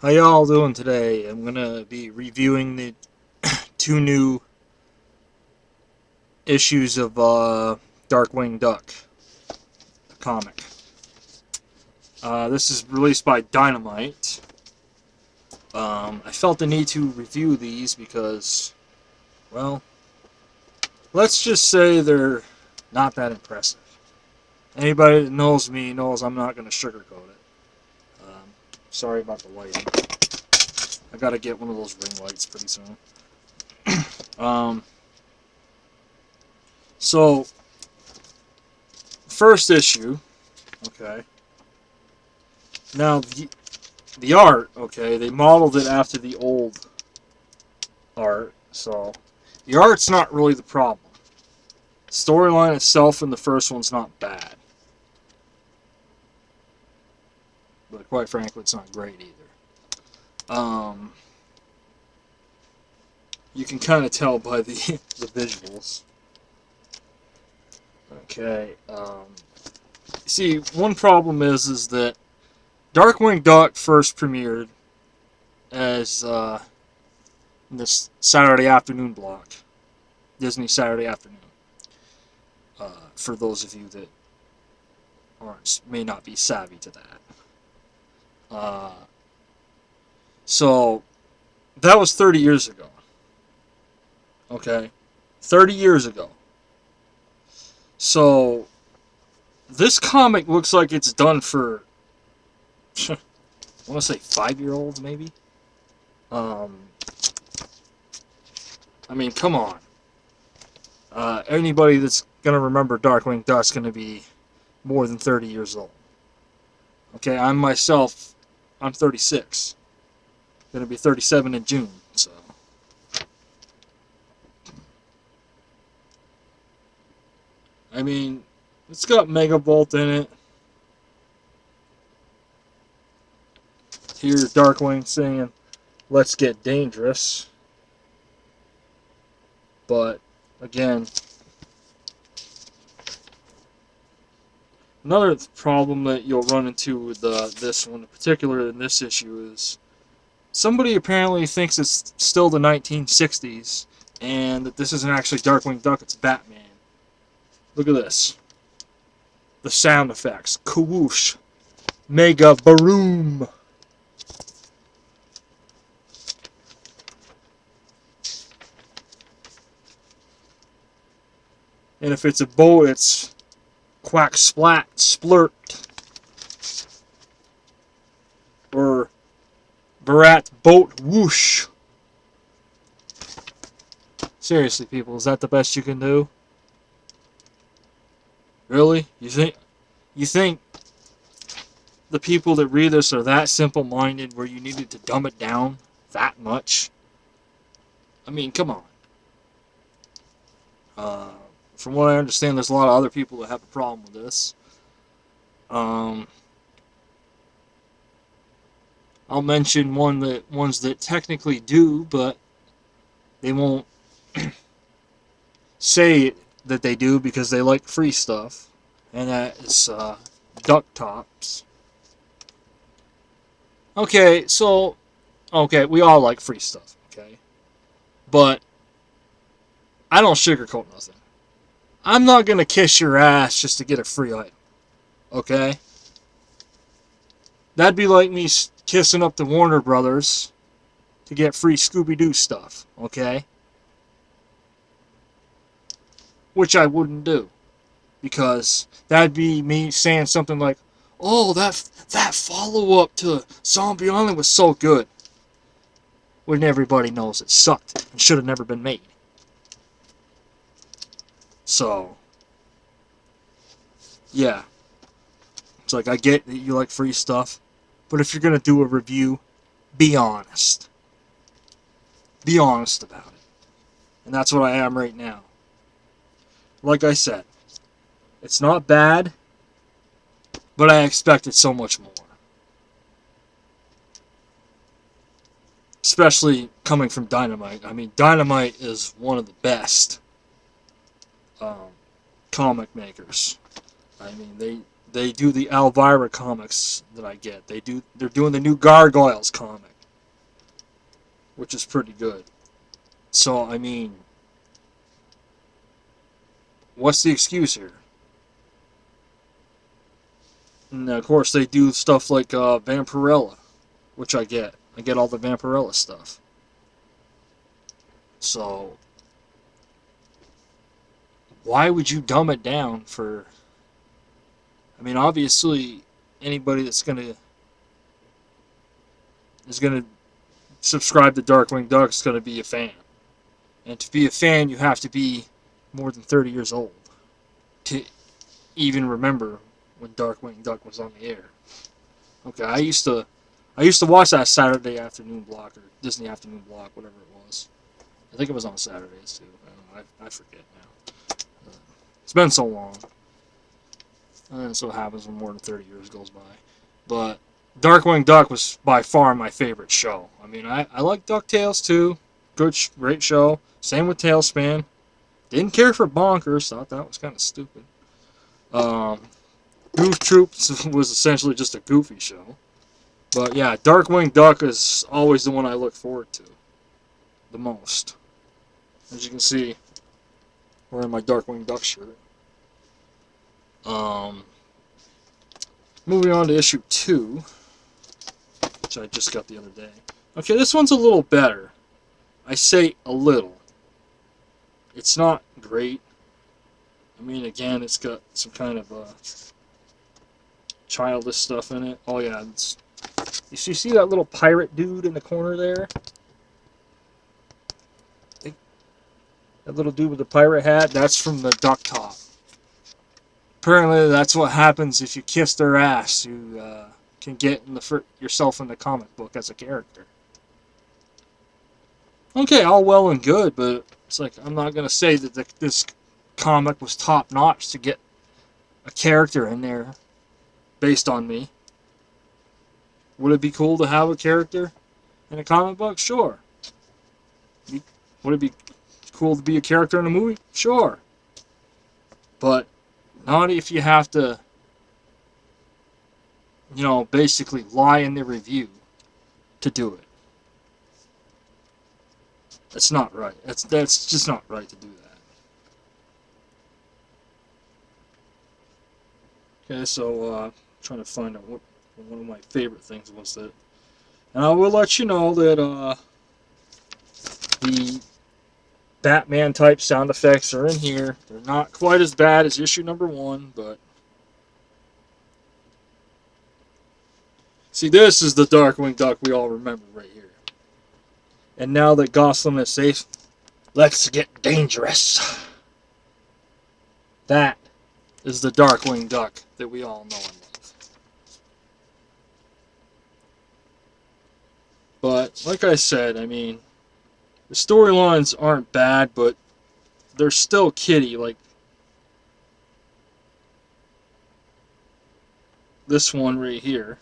How y'all doing today? I'm gonna be reviewing the two new issues of Darkwing Duck, the comic. This is released by Dynamite. I felt the need to review these because, well, let's just say they're not that impressive. Anybody that knows me knows I'm not gonna sugarcoat it. Sorry about the lighting. I gotta get one of those ring lights pretty soon. Um, so, first issue, okay. Now, the art, okay, they modeled it after the old art, so the art's not really the problem. The storyline itself in the first one's not bad, but quite frankly, it's not great either. You can kind of tell by the the visuals. Okay. See, one problem is that Darkwing Duck first premiered as this Saturday afternoon block, Disney Saturday afternoon. For those of you that aren't may not be savvy to that. Uh, so that was 30 years ago. Okay, 30 years ago. So this comic looks like it's done for I want to say 5-year-olds maybe. Um, I mean, come on. Anybody that's gonna remember Darkwing Duck's gonna be more than 30 years old. Okay, I'm 36. Gonna be 37 in June. So I mean, it's got Megavolt in it. Here's Darkwing saying, "Let's get dangerous." But again, another problem that you'll run into with this one, in particular in this issue, is somebody apparently thinks it's still the 1960s and that this isn't actually Darkwing Duck, it's Batman. Look at this. The sound effects. Kawoosh. Mega Baroom. And if it's a boat, it's Quack Splat Splurt. Or Barat Boat Whoosh. Seriously, people, is that the best you can do? Really? You think the people that read this are that simple-minded where you needed to dumb it down that much? I mean, come on. Uh, from what I understand, there's a lot of other people that have a problem with this. Um, I'll mention ones that technically do, but they won't say that they do because they like free stuff, and that is Duck Tops. Okay, we all like free stuff, okay, but I don't sugarcoat nothing. I'm not gonna kiss your ass just to get a free item, okay? That'd be like me kissing up the Warner Brothers to get free Scooby Doo stuff, okay? Which I wouldn't do, because that'd be me saying something like, "Oh, that follow up to Zombie Island was so good," when everybody knows it sucked and should have never been made. So, yeah, it's like I get that you like free stuff, but if you're gonna do a review, be honest. Be honest about it, and that's what I am right now. Like I said, it's not bad, but I expected so much more. Especially coming from Dynamite. I mean, Dynamite is one of the best um, comic makers. I mean, They do the Elvira comics that I get. They're doing the new Gargoyles comic, which is pretty good. So I mean, what's the excuse here? And of course they do stuff like Vampirella, which I get. I get all the Vampirella stuff. So why would you dumb it down for? I mean, obviously anybody is gonna subscribe to Darkwing Duck is gonna be a fan. And to be a fan, you have to be more than 30 years old to even remember when Darkwing Duck was on the air. Okay, I used to watch that Saturday afternoon block or Disney afternoon block, whatever it was. I think it was on Saturdays too. I don't know, I forget now. It's been so long, and so happens when more than 30 years goes by. But Darkwing Duck was by far my favorite show. I mean, I like DuckTales too. Great show. Same with Tailspin. Didn't care for Bonkers. Thought that was kind of stupid. Goof Troop was essentially just a goofy show. But yeah, Darkwing Duck is always the one I look forward to the most. As you can see, wearing my Darkwing Duck shirt. Moving on to issue 2, which I just got the other day. Okay, this one's a little better. I say a little. It's not great. I mean, again, it's got some kind of childish stuff in it. Oh yeah, you see that little pirate dude in the corner there? That little dude with the pirate hat? That's from the Duck Top. Apparently, that's what happens if you kiss their ass. You can get yourself in the comic book as a character. Okay, all well and good, but it's like I'm not gonna say that this comic was top notch to get a character in there based on me. Would it be cool to have a character in a comic book? Sure. Would it be cool to be a character in a movie? Sure. But not if you have to, basically lie in the review to do it. That's not right. That's just not right to do that. Okay, so trying to find out what one of my favorite things was that, and I will let you know that the Batman type sound effects are in here. They're not quite as bad as issue number 1, but see, this is the Darkwing Duck we all remember right here. And now that Gotham is safe, let's get dangerous. That is the Darkwing Duck that we all know and love. But like I said, I mean, the storylines aren't bad, but they're still kiddie. Like this one right here.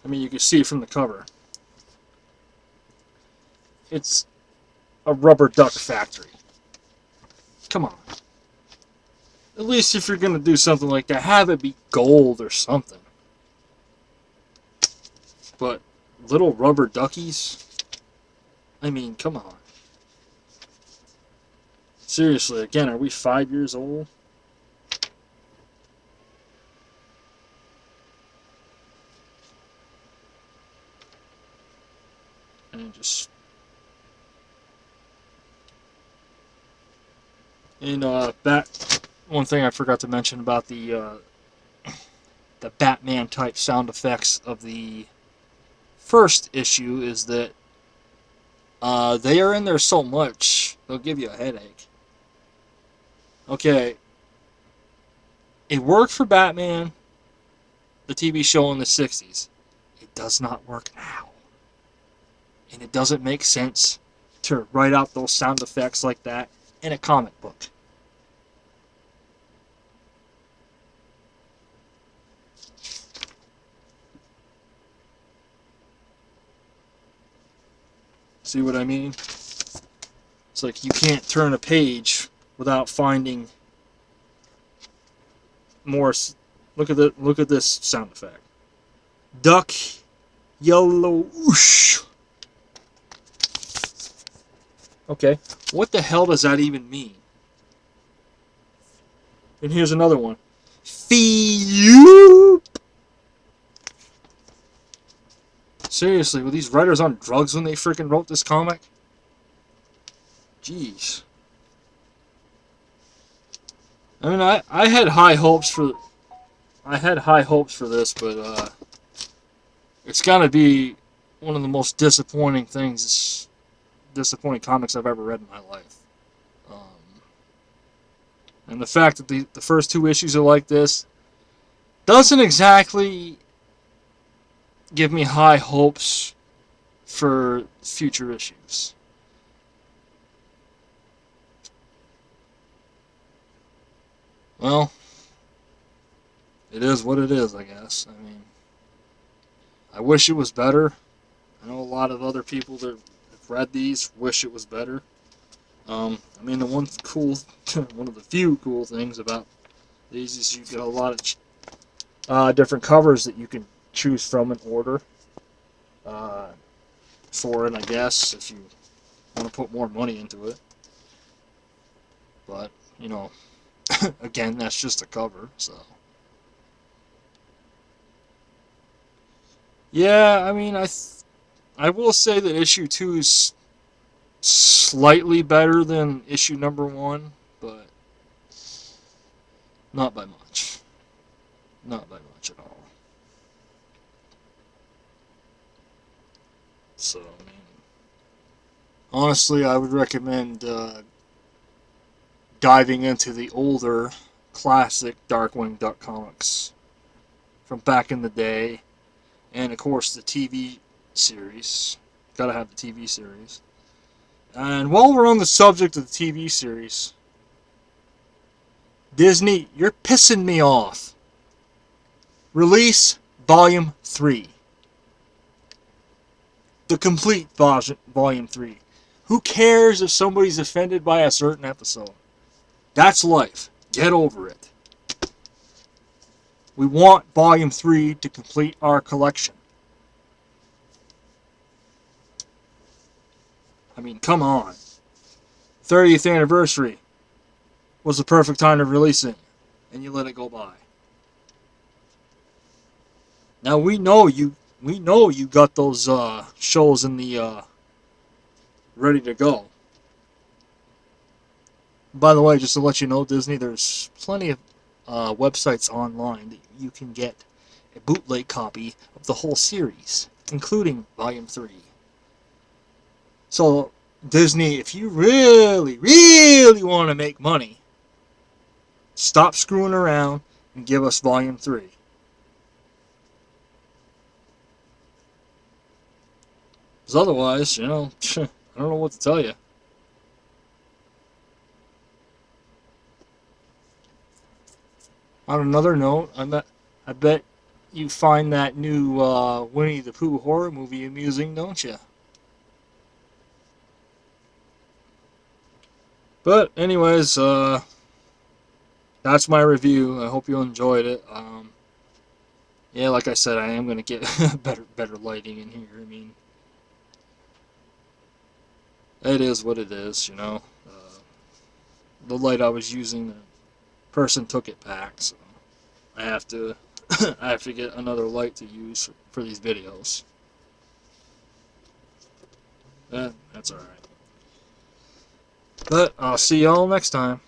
I mean, you can see from the cover. It's a rubber duck factory. Come on. At least if you're going to do something like that, have it be gold or something. But little rubber duckies? I mean, come on. Seriously, again, are we 5 years old? And just... And one thing I forgot to mention about the Batman type sound effects of the first issue is that they are in there so much they'll give you a headache. Okay, it worked for Batman, the TV show in the 60s. It does not work now. And it doesn't make sense to write out those sound effects like that in a comic book. See what I mean? It's like you can't turn a page without finding more. Look at this sound effect. Duck, yellow, whoosh. Okay, what the hell does that even mean? And here's another one. Fee. Seriously, were these writers on drugs when they freaking wrote this comic? Jeez. I mean, I had high hopes for this, but it's got to be one of the most disappointing comics I've ever read in my life. And the fact that the first two issues are like this doesn't exactly give me high hopes for future issues. Well, it is what it is, I guess. I mean, I wish it was better. I know a lot of other people that have read these wish it was better. I mean, one of the few cool things about these is you get a lot of different covers that you can choose from and order for it, I guess, if you want to put more money into it. But, again, that's just a cover, so. Yeah, I mean, I will say that issue 2 is slightly better than issue number 1, but not by much. Not by much at all. So, I mean, honestly, I would recommend diving into the older classic Darkwing Duck comics from back in the day, and of course the TV series. Gotta have the TV series. And while we're on the subject of the TV series, Disney, you're pissing me off. Release Volume 3. The complete Volume 3. Who cares if somebody's offended by a certain episode? That's life. Get over it. We want Volume 3 to complete our collection. I mean, come on. 30th anniversary was the perfect time to release it, and you let it go by. Now we know you got those shows in the ready to go. By the way, just to let you know, Disney, there's plenty of websites online that you can get a bootleg copy of the whole series, including Volume 3. So, Disney, if you really, really want to make money, stop screwing around and give us Volume 3. Because otherwise, I don't know what to tell you. On another note, I bet you find that new Winnie the Pooh horror movie amusing, don't you? But anyways, that's my review. I hope you enjoyed it. Yeah, like I said, I am gonna get better lighting in here. I mean, it is what it is. The light I was using, the person took it back, so I have to I have to get another light to use for these videos. That's alright. But I'll see y'all next time.